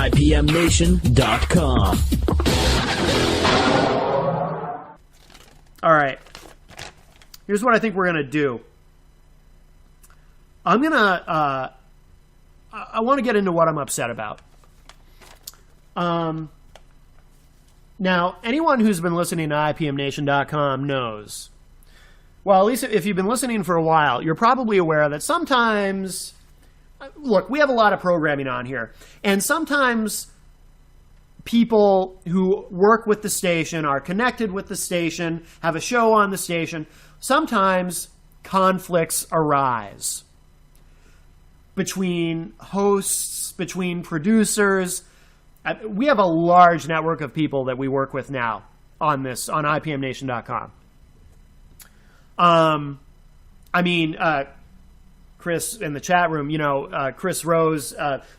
IPMNation.com. All right. Here's what I think we're going to do. I want to get into what I'm upset about. Now, anyone who's been listening to IPMNation.com knows, well, at least if you've been listening for a while, you're probably aware that sometimes, look, we have a lot of programming on here, and sometimes people who work with the station, are connected with the station, have a show on the station, sometimes conflicts arise between hosts, between producers. We have a large network of people that we work with now on this, on IPMNation.com. Chris in the chat room, Chris Rose,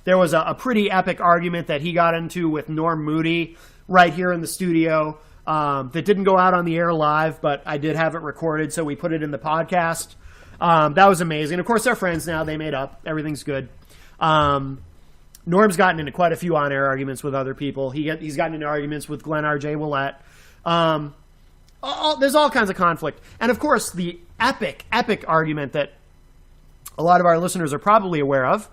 there was a pretty epic argument that he got into with Norm Moody right here in the studio that didn't go out on the air live, but I did have it recorded, so we put it in the podcast. That was amazing. Of course, they're friends now. They made up. Everything's good. Norm's gotten into quite a few on-air arguments with other people. He's gotten into arguments with Glenn R.J. Willett. There's all kinds of conflict. And, of course, the epic argument that a lot of our listeners are probably aware of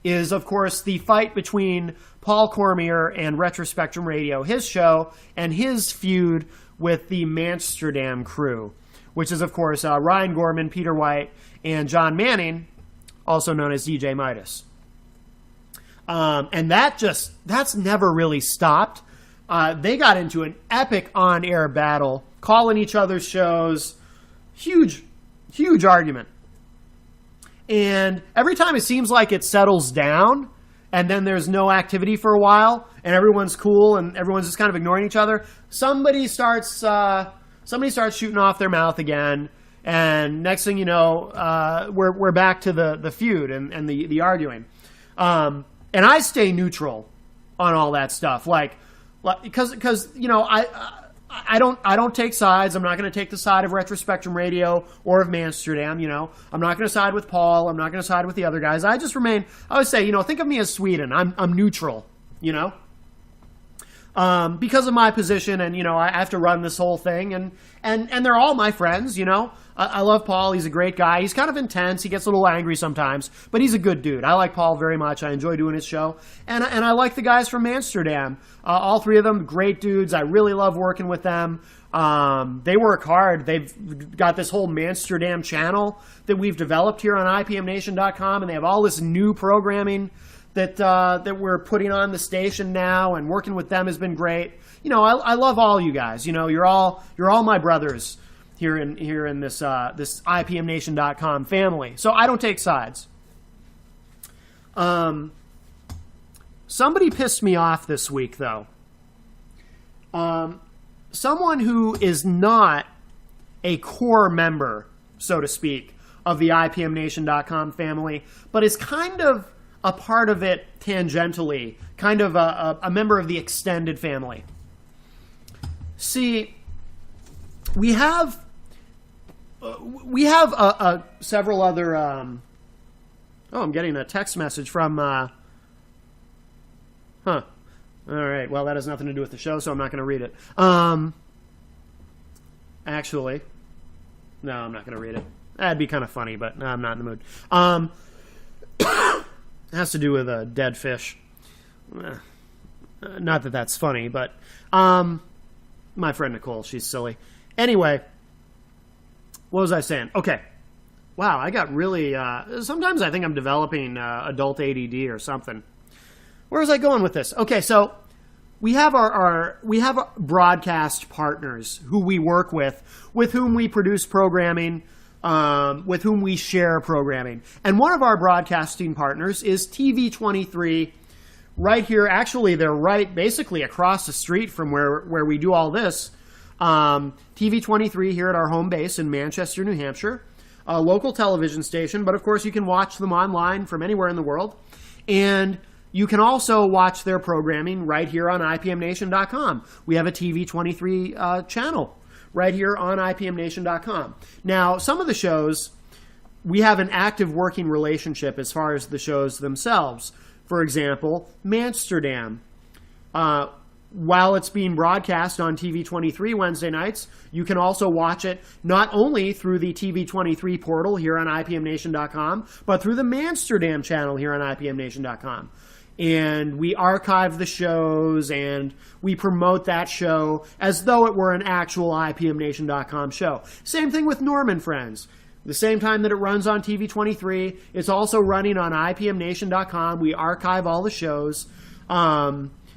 is, of course, the fight between Paul Cormier and Retrospectrum Radio, his show, and his feud with the Mansterdam crew, which is, of course, Ryan Gorman, Peter White, and John Manning, also known as DJ Midas. And that's never really stopped. They got into an epic on-air battle, calling each other's shows. Huge argument. And every time it seems like it settles down, and then there's no activity for a while, and everyone's cool, and everyone's just kind of ignoring each other, somebody starts shooting off their mouth again, and next thing you know, we're back to the feud and the arguing. And I stay neutral on all that stuff, because I don't take sides. I'm not going to take the side of Retrospectrum Radio or of Mansterdam. I'm not going to side with Paul. I'm not going to side with the other guys. I always say, think of me as Sweden. I'm neutral. Because of my position, and I have to run this whole thing, and they're all my friends. I love Paul. He's a great guy. He's kind of intense. He gets a little angry sometimes, but he's a good dude. I like Paul very much. I enjoy doing his show, and I like the guys from Mansterdam. All three of them, great dudes. I really love working with them. They work hard. They've got this whole Mansterdam channel that we've developed here on IPMNation.com, and they have all this new programming that we're putting on the station now, and working with them has been great. I love all you guys. You're all my brothers here in this IPMNation.com family. So I don't take sides. Somebody pissed me off this week, though. Someone who is not a core member, so to speak, of the IPMNation.com family, but is kind of a part of it tangentially, kind of a member of the extended family. See, we have several other. I'm getting a text message from. All right. Well, that has nothing to do with the show, so I'm not going to read it. Actually, no, I'm not going to read it. That'd be kind of funny, but no, I'm not in the mood. It has to do with a dead fish. Not that that's funny, but my friend Nicole, she's silly. Anyway, what was I saying? Okay. Wow, I got really... sometimes I think I'm developing adult ADD or something. Where was I going with this? Okay, so we have we have broadcast partners who we work with whom we produce programming, with whom we share programming. And one of our broadcasting partners is TV23 right here. Actually, they're right basically across the street from where we do all this. TV23 here at our home base in Manchester, New Hampshire. A local television station, but of course you can watch them online from anywhere in the world. And you can also watch their programming right here on IPMNation.com. We have a TV23 channel right here on IPMNation.com. Now, some of the shows, we have an active working relationship as far as the shows themselves. for example, Mansterdam. While it's being broadcast on TV23 Wednesday nights, you can also watch it not only through the TV23 portal here on IPMNation.com, but through the Mansterdam channel here on IPMNation.com. And we archive the shows and we promote that show as though it were an actual IPMNation.com show. Same thing with Norman Friends. The same time that it runs on TV23, it's also running on IPMNation.com. We archive all the shows.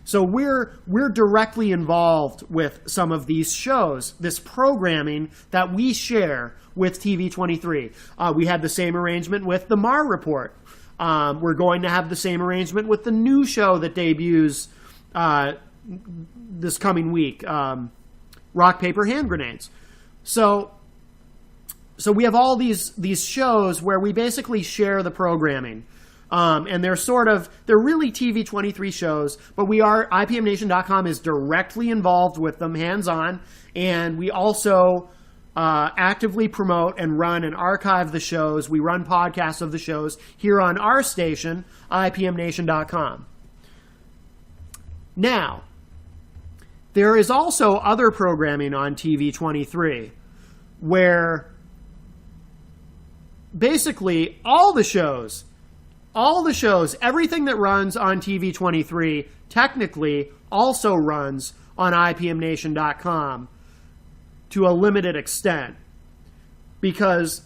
So we're directly involved with some of these shows, this programming that we share with TV23. We had the same arrangement with the Mar Report. We're going to have the same arrangement with the new show that debuts this coming week, Rock, Paper, Hand Grenades. So we have all these shows where we basically share the programming. And they're really TV23 shows, but IPMNation.com is directly involved with them, hands-on, and we also actively promote and run and archive the shows. We run podcasts of the shows here on our station, IPMNation.com. Now, there is also other programming on TV23 where basically all the shows, everything that runs on TV23 technically also runs on IPMNation.com to a limited extent. Because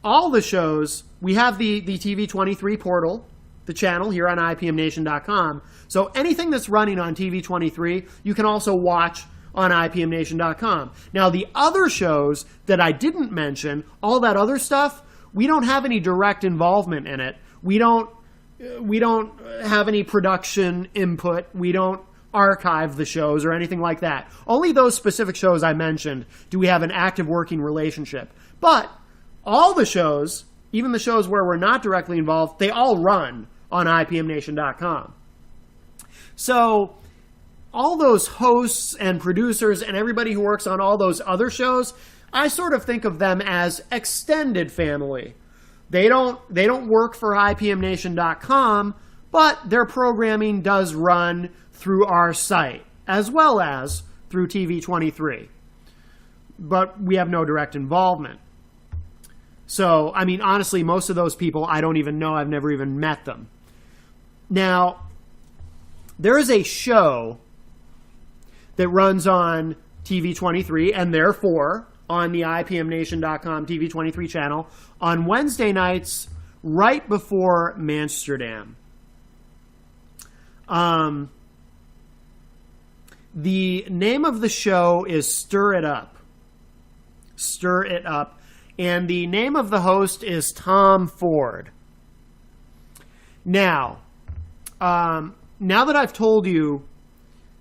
all the shows, we have the TV23 portal, the channel here on IPMNation.com. So anything that's running on TV23, you can also watch on IPMNation.com. Now, the other shows that I didn't mention, all that other stuff, we don't have any direct involvement in it. We don't have any production input. We don't archive the shows or anything like that. Only those specific shows I mentioned do we have an active working relationship. But all the shows, even the shows where we're not directly involved, they all run on IPMNation.com. So all those hosts and producers and everybody who works on all those other shows, I sort of think of them as extended family. They don't work for IPMNation.com, but their programming does run through our site, as well as through TV23. But we have no direct involvement. So, I mean, honestly, most of those people I don't even know. I've never even met them. Now, there is a show that runs on TV23, and therefore on the IPMNation.com TV23 channel on Wednesday nights right before Mansterdam. The name of the show is Stir It Up. Stir It Up. And the name of the host is Tom Ford. Now that I've told you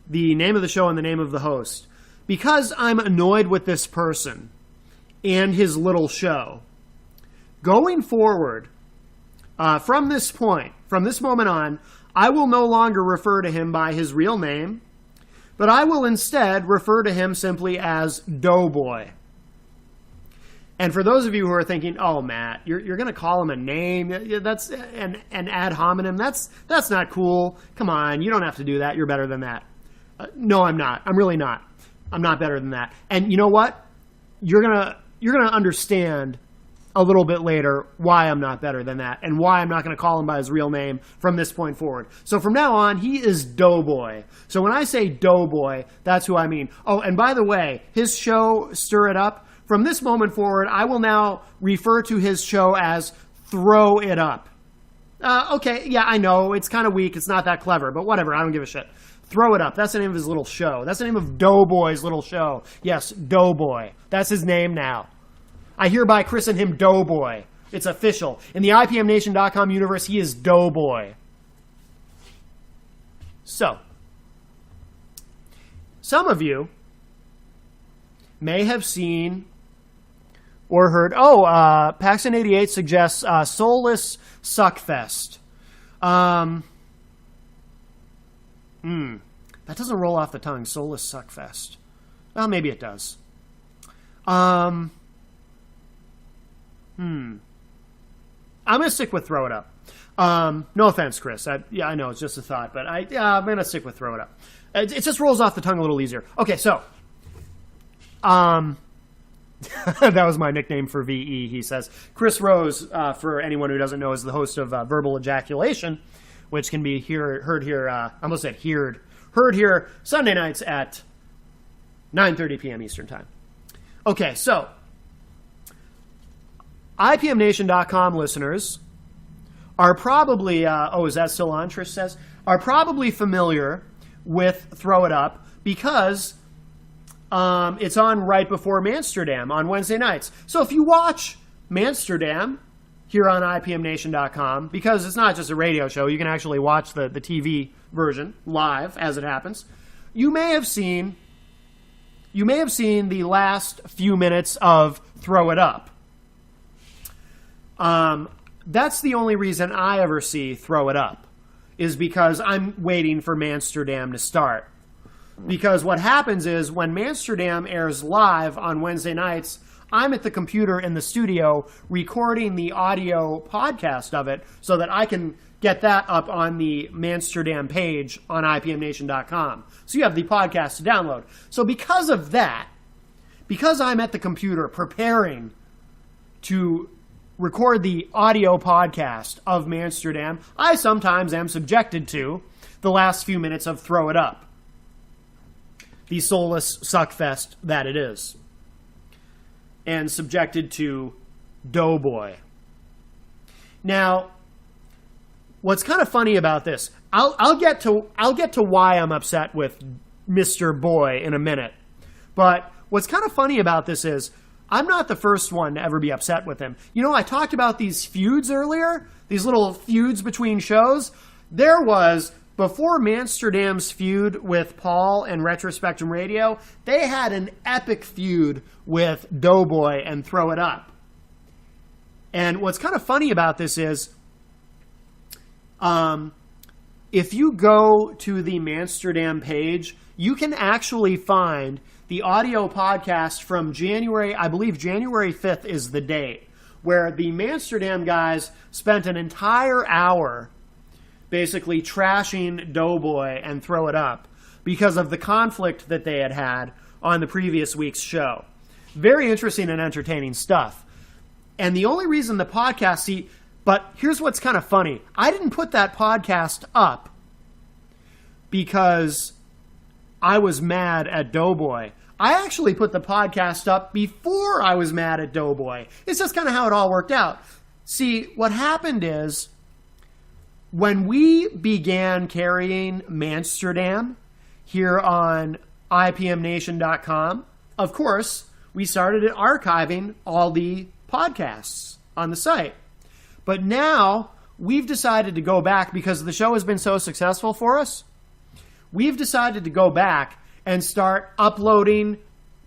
the name of the show and the name of the host, because I'm annoyed with this person and his little show, going forward, from this moment on, I will no longer refer to him by his real name, but I will instead refer to him simply as Doughboy. And for those of you who are thinking, oh, Matt, you're going to call him a name, that's an ad hominem, that's not cool. Come on, you don't have to do that. You're better than that. No, I'm not. I'm really not. I'm not better than that. And you know what? You're gonna understand a little bit later why I'm not better than that and why I'm not going to call him by his real name from this point forward. So from now on, he is Doughboy. So when I say Doughboy, that's who I mean. Oh, and by the way, his show, Stir It Up, from this moment forward, I will now refer to his show as Throw It Up. Okay, yeah, I know, it's kind of weak, it's not that clever, but whatever, I don't give a shit. Throw It Up, that's the name of his little show. That's the name of Doughboy's little show. Yes, Doughboy. That's his name now. I hereby christen him Doughboy. It's official. In the IPMNation.com universe, he is Doughboy. So, some of you may have seen or heard, Paxton88 suggests Soulless Suckfest. That doesn't roll off the tongue, Soulless Suckfest. Well, maybe it does. I'm going to stick with Throw It Up. No offense, Chris. I know it's just a thought, but I'm going to stick with throw it up. It just rolls off the tongue a little easier. Okay, so that was my nickname for VE, he says. Chris Rose, for anyone who doesn't know, is the host of Verbal Ejaculation, which can be heard here Sunday nights at 9:30 p.m. Eastern Time. Okay, so IPMNation.com listeners are probably, is that still on, Trish says? Are probably familiar with Throw It Up because it's on right before Mansterdam on Wednesday nights. So if you watch Mansterdam here on IPMNation.com, because it's not just a radio show, you can actually watch the TV version live as it happens. You may have seen the last few minutes of Throw It Up. That's the only reason I ever see Throw It Up, is because I'm waiting for Mansterdam to start. Because what happens is when Mansterdam airs live on Wednesday nights, I'm at the computer in the studio recording the audio podcast of it so that I can get that up on the Mansterdam page on IPMNation.com. So you have the podcast to download. So because of that, because I'm at the computer preparing to record the audio podcast of Mansterdam, I sometimes am subjected to the last few minutes of Throw It Up, the soulless suckfest that it is, and subjected to Doughboy. Now, what's kind of funny about this, I'll get to why I'm upset with Mr. Boy in a minute, but what's kind of funny about this is I'm not the first one to ever be upset with him. You know, I talked about these feuds earlier, these little feuds between shows. There was, before Mansterdam's feud with Paul and Retrospectrum Radio, they had an epic feud with Doughboy and Throw It Up. And what's kind of funny about this is, if you go to the Mansterdam page, you can actually find the audio podcast from January, I believe January 5th is the date, where the Mansterdam guys spent an entire hour basically trashing Doughboy and Throw It Up because of the conflict that they had had on the previous week's show. Very interesting and entertaining stuff. And the only reason the podcast, but here's what's kind of funny. I didn't put that podcast up because I was mad at Doughboy. I actually put the podcast up before I was mad at Doughboy. It's just kind of how it all worked out. See, what happened is, when we began carrying Mansterdam here on IPMNation.com, of course, we started archiving all the podcasts on the site. But now we've decided to go back, because the show has been so successful for us, we've decided to go back and start uploading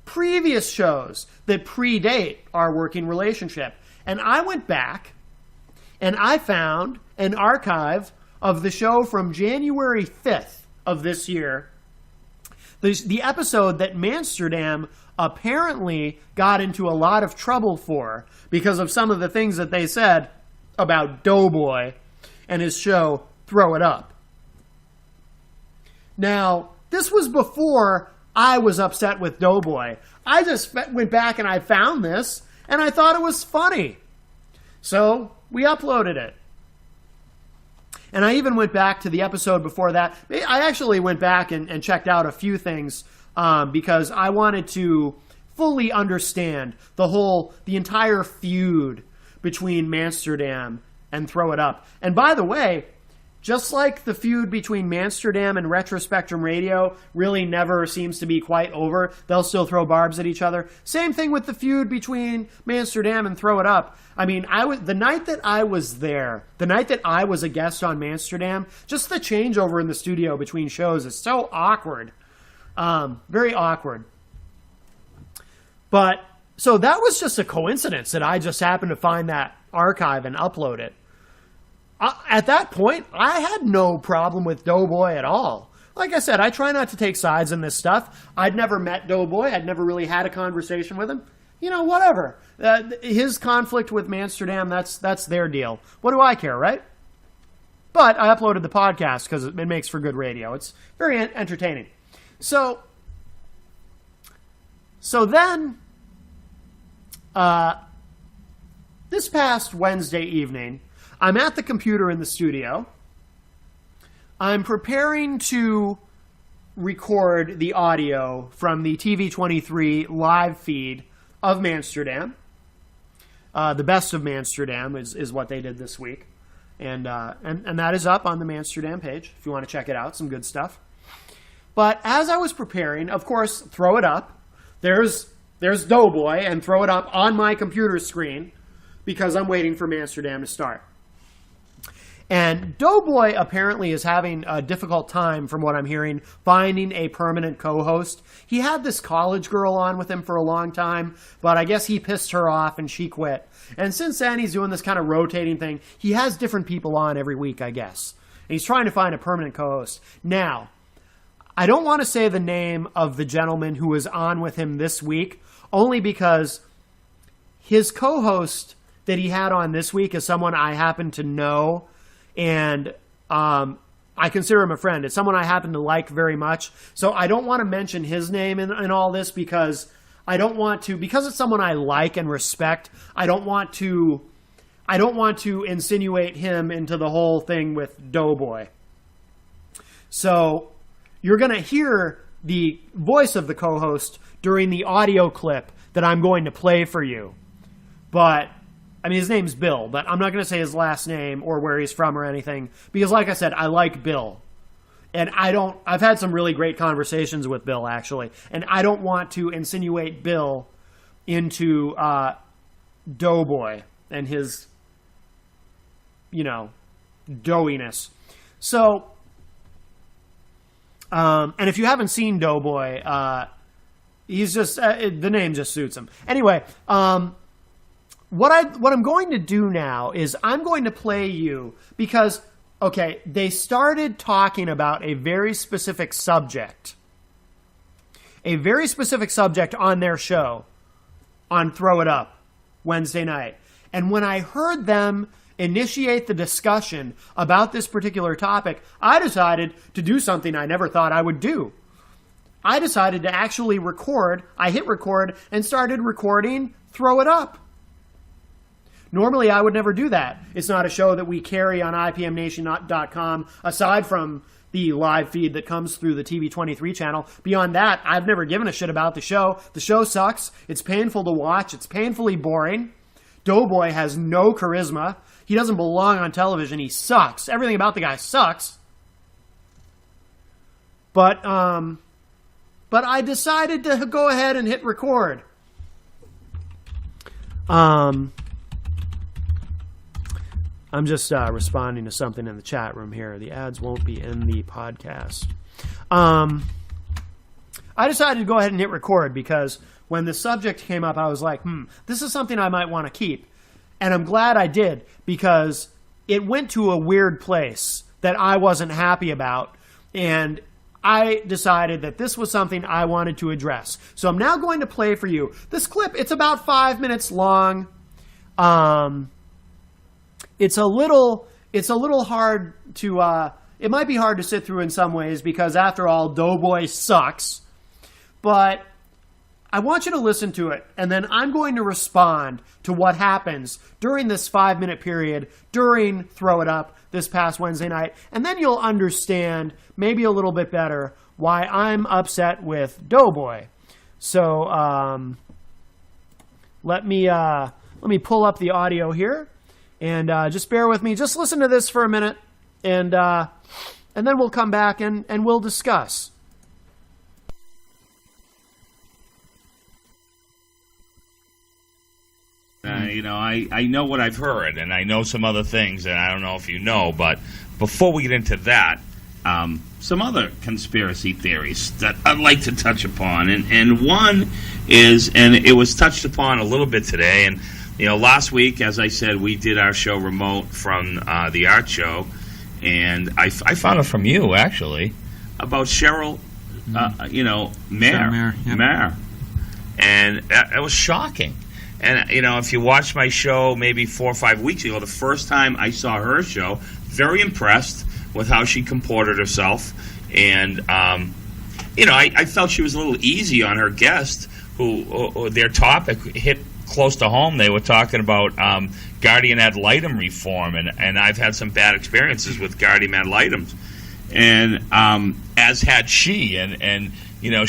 previous shows that predate our working relationship. And I went back and I found an archive of the show from January 5th of this year, the episode that Mansterdam apparently got into a lot of trouble for because of some of the things that they said about Doughboy and his show Throw It Up. Now, this was before I was upset with Doughboy. I just went back and I found this, and I thought it was funny. So we uploaded it. And I even went back to the episode before that. I actually went back and checked out a few things because I wanted to fully understand the entire feud between Mansterdam and Throw It Up. And by the way, just like the feud between Mansterdam and Retrospectrum Radio really never seems to be quite over, they'll still throw barbs at each other. Same thing with the feud between Mansterdam and Throw It Up. I mean, the night that I was there, the night that I was a guest on Mansterdam, just the changeover in the studio between shows is so awkward. Very awkward. But, so that was just a coincidence that I just happened to find that archive and upload it. At that point, I had no problem with Doughboy at all. Like I said, I try not to take sides in this stuff. I'd never met Doughboy. I'd never really had a conversation with him. You know, whatever. His conflict with Mansterdam, that's their deal. What do I care, right? But I uploaded the podcast because it makes for good radio. It's very entertaining. So then, this past Wednesday evening, I'm at the computer in the studio. I'm preparing to record the audio from the TV23 live feed of Mansterdam. The best of Mansterdam is what they did this week. And that is up on the Mansterdam page if you want to check it out. Some good stuff. But as I was preparing, of course, Throw It Up. There's Doughboy and Throw It Up on my computer screen because I'm waiting for Mansterdam to start. And Doughboy apparently is having a difficult time, from what I'm hearing, finding a permanent co-host. He had this college girl on with him for a long time, but I guess he pissed her off and she quit. And since then, he's doing this kind of rotating thing. He has different people on every week, I guess. And he's trying to find a permanent co-host. Now, I don't want to say the name of the gentleman who was on with him this week, only because his co-host that he had on this week is someone I happen to know. And I consider him a friend. It's someone I happen to like very much. So I don't want to mention his name in all this because I don't want to, because it's someone I like and respect, I don't want to insinuate him into the whole thing with Doughboy. So you're going to hear the voice of the co-host during the audio clip that I'm going to play for you. But I mean, his name's Bill, but I'm not going to say his last name or where he's from or anything, because like I said, I like Bill. And I've had some really great conversations with Bill, actually, and I don't want to insinuate Bill into Doughboy and his, doughiness. So, and if you haven't seen Doughboy, he's just, the name just suits him. Anyway, What I'm going to do now is I'm going to play you because, okay, they started talking about a very specific subject on their show on Throw It Up Wednesday night. And when I heard them initiate the discussion about this particular topic, I decided to do something I never thought I would do. I decided to actually record. I hit record and started recording Throw It Up. Normally, I would never do that. It's not a show that we carry on IPMNation.com, aside from the live feed that comes through the TV23 channel. Beyond that, I've never given a shit about the show. The show sucks. It's painful to watch. It's painfully boring. Doughboy has no charisma. He doesn't belong on television. He sucks. Everything about the guy sucks. But I decided to go ahead and hit record. I'm just responding to something in the chat room here. The ads won't be in the podcast. I decided to go ahead and hit record because when the subject came up, I was like, this is something I might want to keep. And I'm glad I did because it went to a weird place that I wasn't happy about. And I decided that this was something I wanted to address. So I'm now going to play for you this clip. It's about 5 minutes long. It's a little hard to, it might be hard to sit through in some ways because after all, Doughboy sucks. But I want you to listen to it, and then I'm going to respond to what happens during this 5-minute period during Throw It Up this past Wednesday night, and then you'll understand maybe a little bit better why I'm upset with Doughboy. So let me pull up the audio here. And just bear with me. Just listen to this for a minute, and then we'll come back and we'll discuss. I know what I've heard, and I know some other things, and I don't know if you know, but before we get into that, some other conspiracy theories that I'd like to touch upon, and one is, and it was touched upon a little bit today, and last week, as I said, we did our show remote from the art show, and I found it from you, actually, about Cheryl, Mayer. Mayer, yep. Mayer. And it was shocking. And, if you watched my show maybe 4 or 5 weeks ago, the first time I saw her show, very impressed with how she comported herself. And, I felt she was a little easy on her guest, who their topic hit close to home. They were talking about guardian ad litem reform, and I've had some bad experiences with guardian ad litems. And as had she, and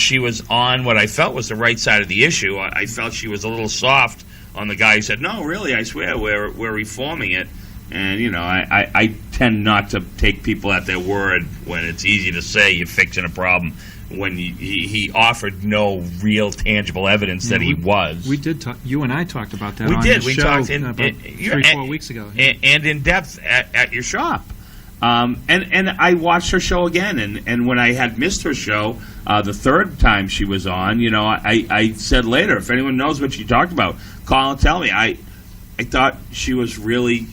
she was on what I felt was the right side of the issue. I felt she was a little soft on the guy who said, "No, really, I swear, we're reforming it." And I tend not to take people at their word when it's easy to say you're fixing a problem when he offered no real tangible evidence that he was. We did talk. You and I talked about that. We on did. The We show talked about 3-4 weeks ago, and in depth at your shop. And I watched her show again, and when I had missed her show the third time she was on, I said later, if anyone knows what she talked about, call and tell me. I thought she was really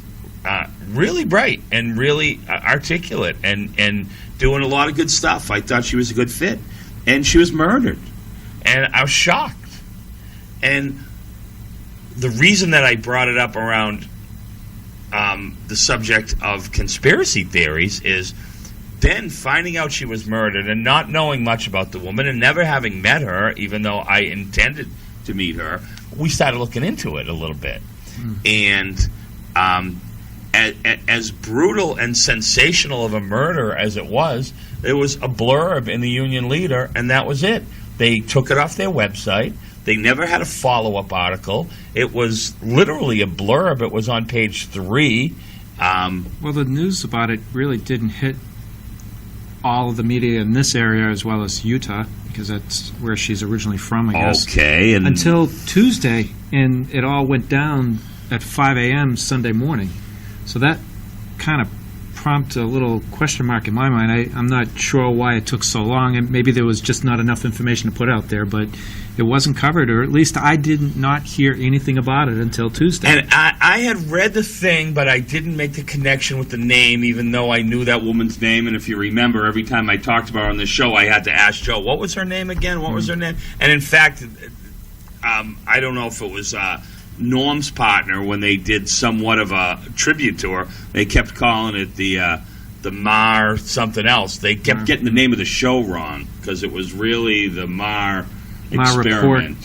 bright and really articulate and doing a lot of good stuff. I thought she was a good fit, and she was murdered, and I was shocked. And the reason that I brought it up around the subject of conspiracy theories is then finding out she was murdered and not knowing much about the woman and never having met her, even though I intended to meet her, we started looking into it a little bit. And as brutal and sensational of a murder as it was, there was a blurb in the Union Leader, and that was it. They took it off their website. They never had a follow-up article. It was literally a blurb. It was on page 3. Well, the news about it really didn't hit all of the media in this area as well as Utah, because that's where she's originally from, I guess. Okay. Until Tuesday, and it all went down at 5 a.m. Sunday morning. So that kind of prompted a little question mark in my mind. I'm not sure why it took so long, and maybe there was just not enough information to put out there, but it wasn't covered, or at least I did not hear anything about it until Tuesday. And I had read the thing, but I didn't make the connection with the name, even though I knew that woman's name. And if you remember, every time I talked about her on the show, I had to ask Joe, what was her name again? What was her name? And in fact, I don't know if it was Norm's partner, when they did somewhat of a tribute to her, they kept calling it the Mar something else. They kept getting the name of the show wrong, because it was really the Mar Experiment.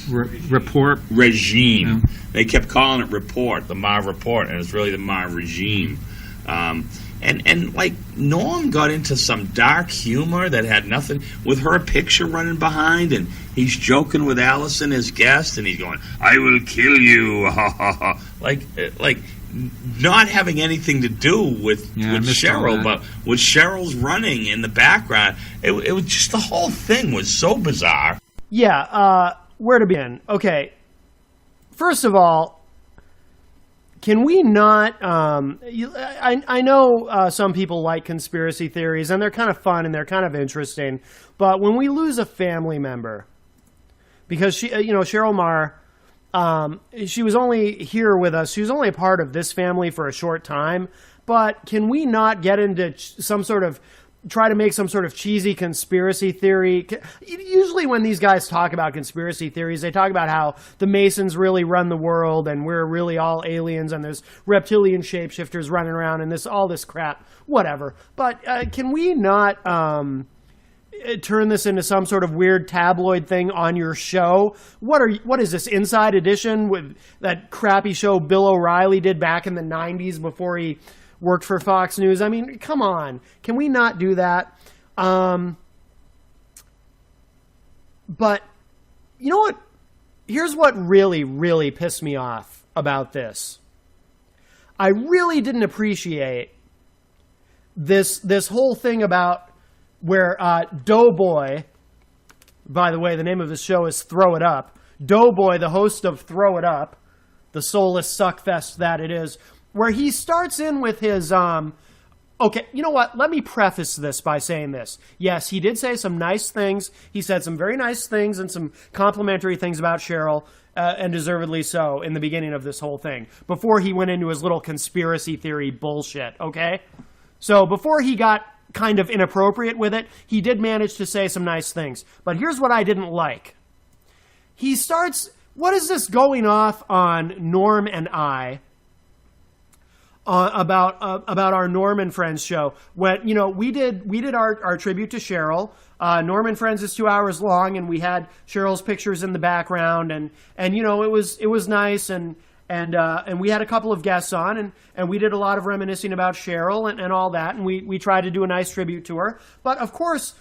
Report Regime. Yeah. They kept calling it Report, the Mar Report, and it's really the Mar Regime. And like, Norm got into some dark humor that had nothing, with her picture running behind, and he's joking with Allison, his guest, and he's going, "I will kill you," like not having anything to do with Cheryl, but with Cheryl's running in the background. It was just, the whole thing was so bizarre. Yeah, where to begin? Okay, first of all, can we not? I know some people like conspiracy theories, and they're kind of fun and they're kind of interesting. But when we lose a family member, because she, Cheryl Marr, she was only here with us. She was only a part of this family for a short time. But can we not get into try to make some sort of cheesy conspiracy theory? Usually when these guys talk about conspiracy theories, they talk about how the Masons really run the world and we're really all aliens and there's reptilian shapeshifters running around and all this crap, whatever. But can we not turn this into some sort of weird tabloid thing on your show? What is this, Inside Edition, with that crappy show Bill O'Reilly did back in the 90s before he worked for Fox News? I mean, come on. Can we not do that? But you know what? Here's what really, really pissed me off about this. I really didn't appreciate this whole thing about where Doughboy, by the way, the name of the show is Throw It Up. Doughboy, the host of Throw It Up, the soulless suckfest that it is, where he starts in with his, okay, you know what? Let me preface this by saying this. Yes, he did say some nice things. He said some very nice things and some complimentary things about Cheryl, and deservedly so, in the beginning of this whole thing, before he went into his little conspiracy theory bullshit, okay? So before he got kind of inappropriate with it, he did manage to say some nice things. But here's what I didn't like. He starts what is this going off on Norm and I about our Norm and Friends show? When we did our tribute to Cheryl. Norm and Friends is 2 hours long, and we had Cheryl's pictures in the background, and it was nice, and we had a couple of guests on, and we did a lot of reminiscing about Cheryl and all that, and we tried to do a nice tribute to her. But of course,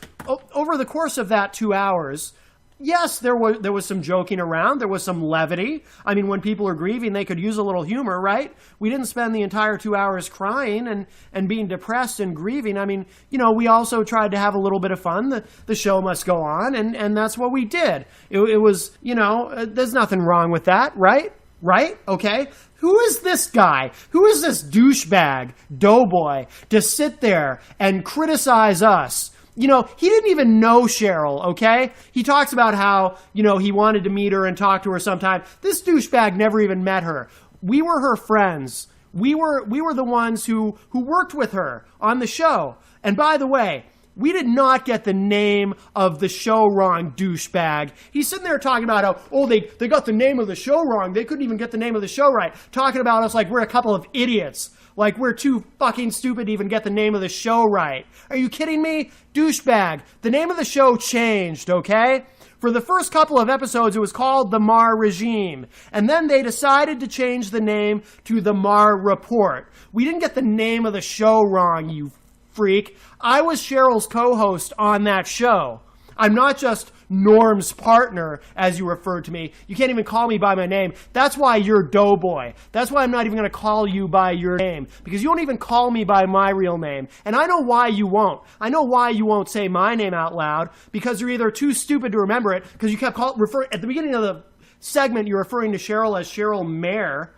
over the course of that 2 hours, yes, there was some joking around. There was some levity. I mean, when people are grieving, they could use a little humor, right? We didn't spend the entire 2 hours crying and being depressed and grieving. I mean, we also tried to have a little bit of fun. The show must go on, and that's what we did. It was, there's nothing wrong with that, right? Right? Okay? Who is this guy? Who is this douchebag, doughboy, to sit there and criticize us? He didn't even know Cheryl, okay? He talks about how, he wanted to meet her and talk to her sometime. This douchebag never even met her. We were her friends. We were the ones who worked with her on the show. And by the way, we did not get the name of the show wrong, douchebag. He's sitting there talking about how, they got the name of the show wrong. They couldn't even get the name of the show right. Talking about us like we're a couple of idiots. Like we're too fucking stupid to even get the name of the show right. Are you kidding me? Douchebag. The name of the show changed, okay? For the first couple of episodes, it was called The Mar Regime. And then they decided to change the name to The Mar Report. We didn't get the name of the show wrong, you freak. I was Cheryl's co-host on that show. I'm not just Norm's partner, as you referred to me. You can't even call me by my name. That's why you're Doughboy. That's why I'm not even going to call you by your name, because you don't even call me by my real name. And I know why you won't. I know why you won't say my name out loud, because you're either too stupid to remember it, because you kept referring at the beginning of the segment, you're referring to Cheryl as Cheryl Mayer.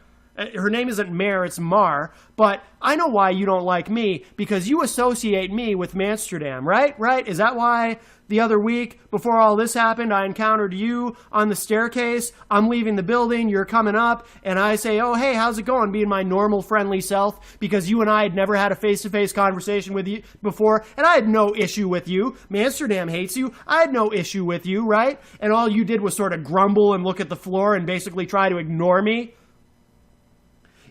Her name isn't Mare, it's Mar. But I know why you don't like me, because you associate me with Mansterdam, right? Right? Is that why the other week, before all this happened, I encountered you on the staircase? I'm leaving the building, you're coming up, and I say, oh, hey, how's it going? Being my normal, friendly self, because you and I had never had a face-to-face conversation with you before, and I had no issue with you. Mansterdam hates you. I had no issue with you, right? And all you did was sort of grumble and look at the floor and basically try to ignore me.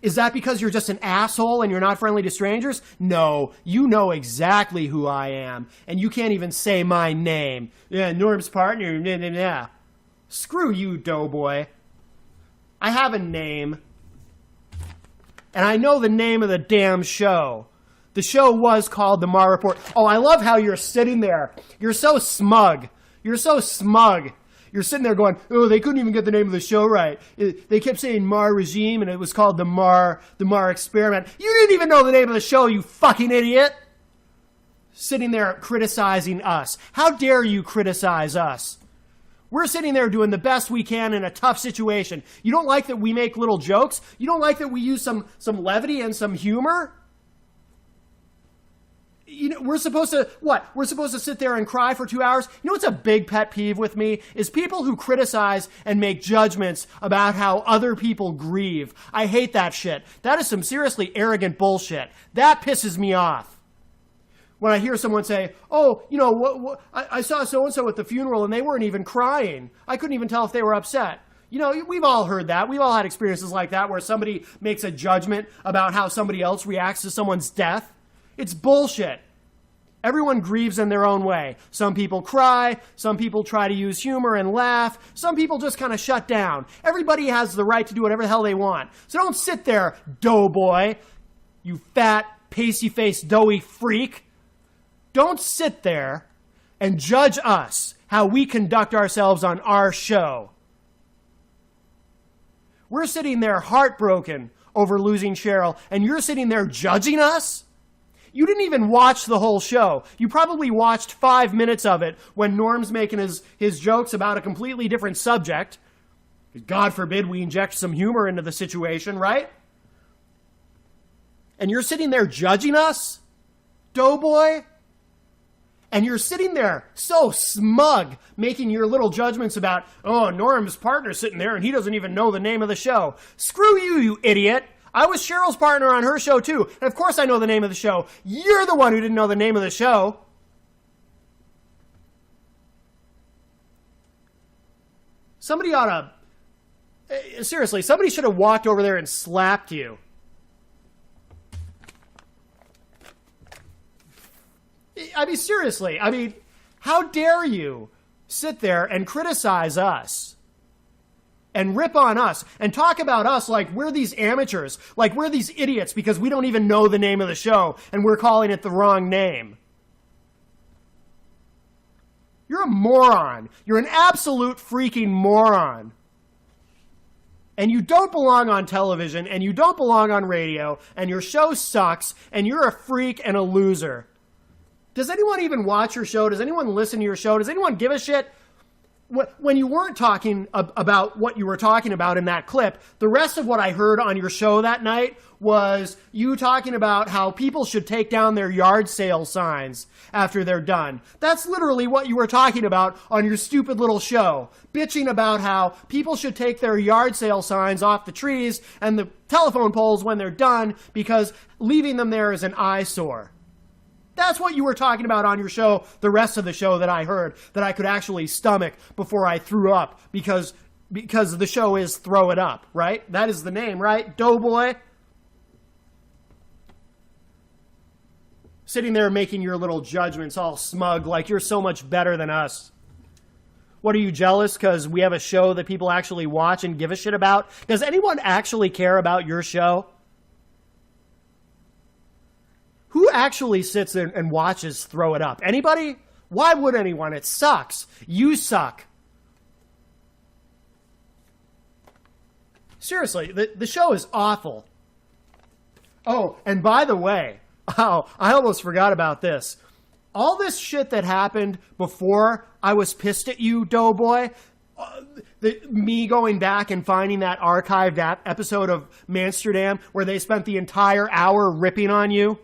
Is that because you're just an asshole and you're not friendly to strangers? No, you know exactly who I am, and you can't even say my name. Yeah, Norm's partner, yeah. Screw you, Doughboy. I have a name, and I know the name of the damn show. The show was called The Mar Report. Oh, I love how you're sitting there. You're so smug. You're so smug. You're sitting there going, oh, they couldn't even get the name of the show right. They kept saying Mar Regime, and it was called the Mar Experiment. You didn't even know the name of the show, you fucking idiot. Sitting there criticizing us. How dare you criticize us? We're sitting there doing the best we can in a tough situation. You don't like that we make little jokes? You don't like that we use some levity and some humor? We're supposed to, what? We're supposed to sit there and cry for 2 hours? You know what's a big pet peeve with me? Is people who criticize and make judgments about how other people grieve. I hate that shit. That is some seriously arrogant bullshit. That pisses me off. When I hear someone say, oh, I saw so-and-so at the funeral and they weren't even crying. I couldn't even tell if they were upset. We've all heard that. We've all had experiences like that where somebody makes a judgment about how somebody else reacts to someone's death. It's bullshit. Everyone grieves in their own way. Some people cry. Some people try to use humor and laugh. Some people just kind of shut down. Everybody has the right to do whatever the hell they want. So don't sit there, Doughboy, you fat, pasty-faced, doughy freak. Don't sit there and judge us, how we conduct ourselves on our show. We're sitting there heartbroken over losing Cheryl, and you're sitting there judging us? You didn't even watch the whole show. You probably watched 5 minutes of it when Norm's making his jokes about a completely different subject. God forbid we inject some humor into the situation, right? And you're sitting there judging us, Doughboy? And you're sitting there so smug, making your little judgments about, oh, Norm's partner's sitting there and he doesn't even know the name of the show. Screw you, you idiot. I was Cheryl's partner on her show, too. And of course I know the name of the show. You're the one who didn't know the name of the show. Somebody ought to Seriously, somebody should have walked over there and slapped you. I mean, seriously. I mean, how dare you sit there and criticize us and rip on us and talk about us like we're these amateurs, like we're these idiots because we don't even know the name of the show and we're calling it the wrong name. You're a moron. You're an absolute freaking moron. And you don't belong on television, and you don't belong on radio, and your show sucks, and you're a freak and a loser. Does anyone even watch your show? Does anyone listen to your show? Does anyone give a shit? When you weren't talking about what you were talking about in that clip, the rest of what I heard on your show that night was you talking about how people should take down their yard sale signs after they're done. That's literally what you were talking about on your stupid little show. Bitching about how people should take their yard sale signs off the trees and the telephone poles when they're done because leaving them there is an eyesore. That's what you were talking about on your show, the rest of the show that I heard, that I could actually stomach before I threw up, because the show is Throw It Up, right? That is the name, right? Doughboy? Sitting there making your little judgments all smug, like you're so much better than us. What, are you jealous because we have a show that people actually watch and give a shit about? Does anyone actually care about your show? Who actually sits there and watches Throw It Up? Anybody? Why would anyone? It sucks. You suck. Seriously, the show is awful. Oh, and by the way, I almost forgot about this. All this shit that happened before I was pissed at you, Doughboy, me going back and finding that archived episode of Mansterdam where they spent the entire hour ripping on you,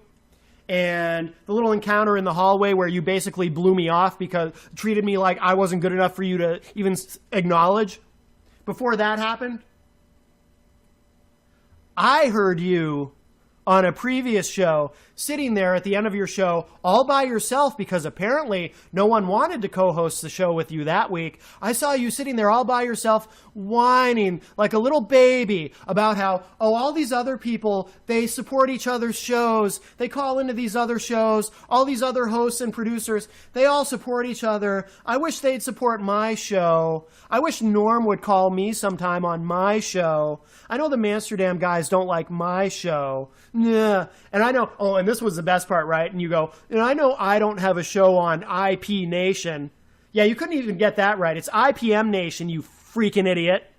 and the little encounter in the hallway where you basically blew me off because treated me like I wasn't good enough for you to even acknowledge. Before that happened, I heard you on a previous show sitting there at the end of your show all by yourself because apparently no one wanted to co-host the show with you that week. I saw you sitting there all by yourself whining like a little baby about how, oh, all these other people, they support each other's shows. They call into these other shows. All these other hosts and producers, they all support each other. I wish they'd support my show. I wish Norm would call me sometime on my show. I know the Mansterdam guys don't like my show. Yeah. And I know, oh, and this was the best part, right? And you go, and I know I don't have a show on IP Nation. Yeah, you couldn't even get that right. It's IPM Nation, you freaking idiot.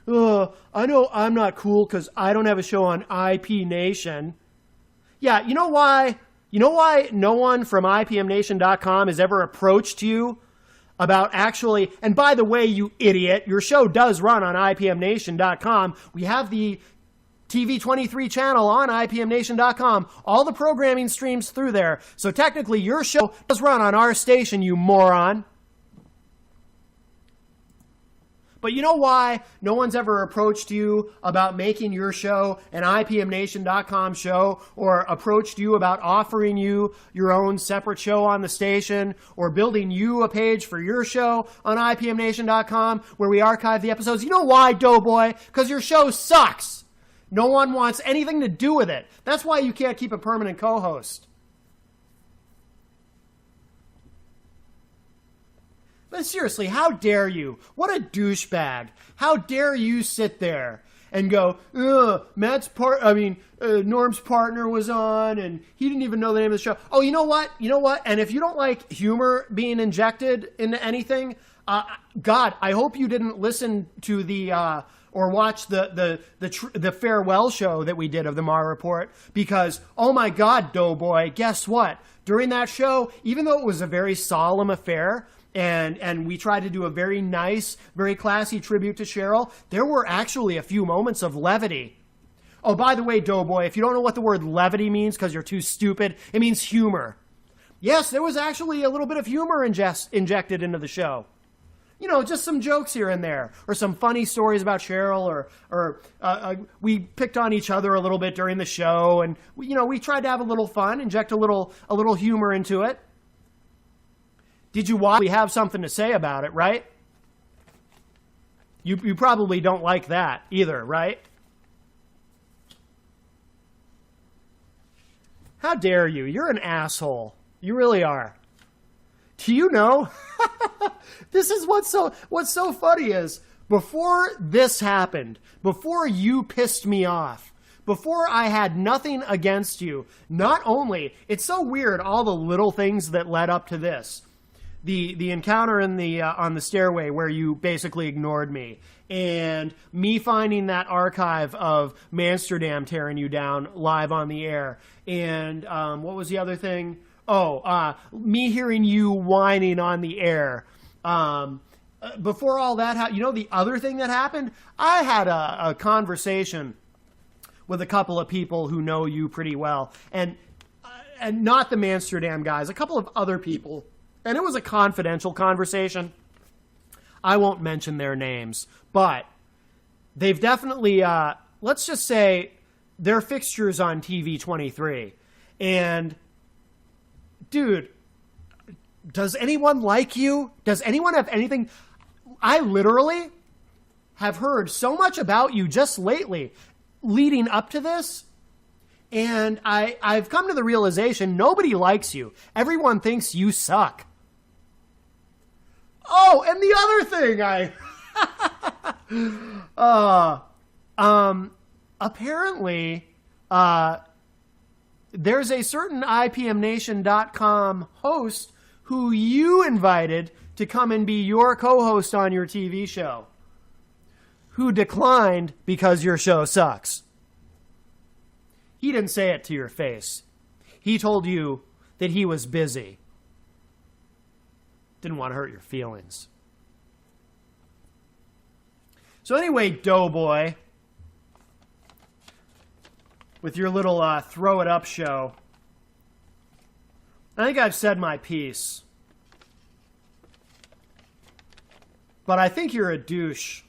I know I'm not cool because I don't have a show on IP Nation. Yeah, you know why? You know why no one from IPMNation.com has ever approached you about actually, and by the way, you idiot, your show does run on IPMNation.com. We have the TV23 channel on IPMNation.com. All the programming streams through there. So technically, your show does run on our station, you moron. But you know why no one's ever approached you about making your show an IPMNation.com show, or approached you about offering you your own separate show on the station, or building you a page for your show on IPMNation.com where we archive the episodes? You know why, Doughboy? Because your show sucks. No one wants anything to do with it. That's why you can't keep a permanent co-host. But seriously, how dare you? What a douchebag. How dare you sit there and go, Norm's partner was on and he didn't even know the name of the show. Oh, you know what? You know what? And if you don't like humor being injected into anything, God, I hope you didn't listen to or watch the farewell show that we did of the Mar Report, because, oh my God, Doughboy, guess what? During that show, even though it was a very solemn affair, and we tried to do a very nice, very classy tribute to Cheryl, there were actually a few moments of levity. Oh, by the way, Doughboy, if you don't know what the word levity means because you're too stupid, it means humor. Yes, there was actually a little bit of humor injected into the show. You know, just some jokes here and there, or some funny stories about Cheryl, or we picked on each other a little bit during the show, and we tried to have a little fun, inject a little humor into it. Did you watch? We have something to say about it, right? You probably don't like that either, right? How dare you? You're an asshole. You really are. Do you know? This is what's so funny is, before this happened, before you pissed me off, before I had nothing against you, not only, it's so weird, all the little things that led up to this. The encounter in the on the stairway where you basically ignored me, and me finding that archive of Mansterdam tearing you down live on the air, and what was the other thing? Me hearing you whining on the air. Before all that, you know the other thing that happened? I had a conversation with a couple of people who know you pretty well, and not the Mansterdam guys, a couple of other people. And it was a confidential conversation. I won't mention their names, but they've definitely, let's just say, they're fixtures on TV 23. And, dude, does anyone like you? Does anyone have anything? I literally have heard so much about you just lately, leading up to this. And I've come to the realization nobody likes you. Everyone thinks you suck. Oh, and the other thing apparently, there's a certain IPMNation.com host who you invited to come and be your co-host on your TV show, who declined because your show sucks. He didn't say it to your face. He told you that he was busy. Didn't want to hurt your feelings. So anyway, Doughboy, with your little throw it up show, I think I've said my piece. But I think you're a douche.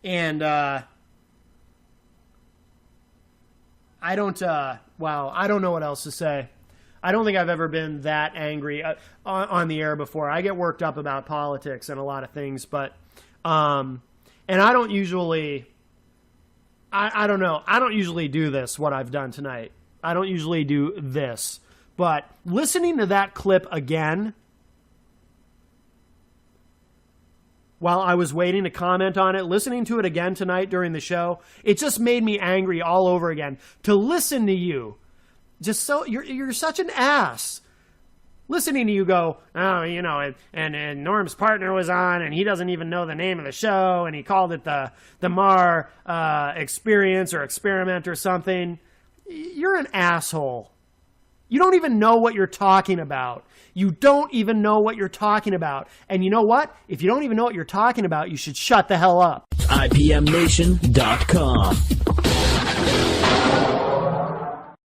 And I don't know what else to say. I don't think I've ever been that angry on the air before. I get worked up about politics and a lot of things, but and I don't usually, I don't know. I don't usually do this, what I've done tonight. I don't usually do this. But listening to that clip again, while I was waiting to comment on it, listening to it again tonight during the show, it just made me angry all over again. To listen to you, just so, you're such an ass. Listening to you go, oh, you know, and Norm's partner was on, and he doesn't even know the name of the show, and he called it the Mar experience or experiment or something. You're an asshole. You don't even know what you're talking about. You don't even know what you're talking about. And you know what? If you don't even know what you're talking about, you should shut the hell up. IPMNation.com.